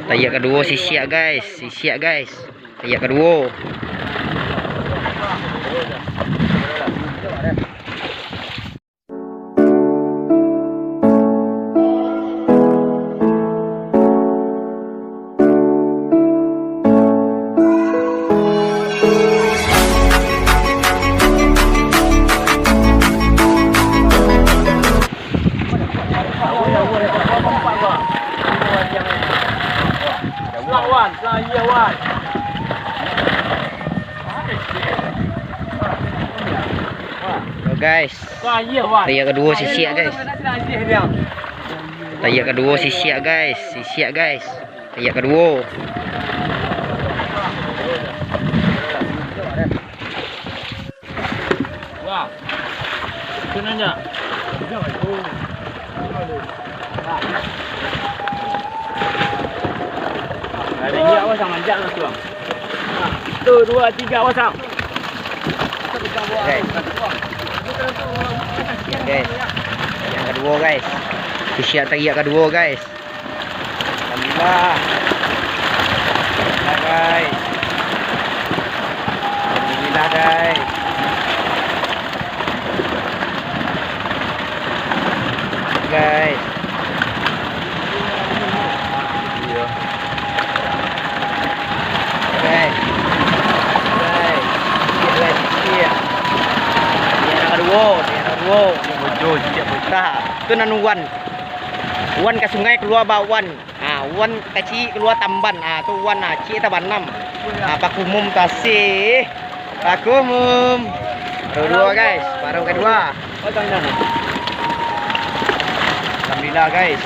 Tayak kedua sisiak guys. Sisiak guys. Tayak kedua. Guys, tayak kedua sisiak guys. Tayak kedua sisiak guys. Sisiak guys. Tayak kedua. Wah. Kena enggak? Ada dia awasang manjat lah tuang. 1 2 3 awasang. Guys. Guys. Yang kedua guys. Sisiak tayak kedua guys. Alhamdulillah. Guys. Alhamdulillah guys. Guys. Guys. Guys. Sisiak. Yang kedua, bojol sisiak bocah. Tu nanu wan. Wan ke sungai keluar bawan. Wan kecil keluar tamban. Tu wan cik taban 6. Pak umum kasih. Pak umum. Kedua guys, baru kedua. Alhamdulillah guys.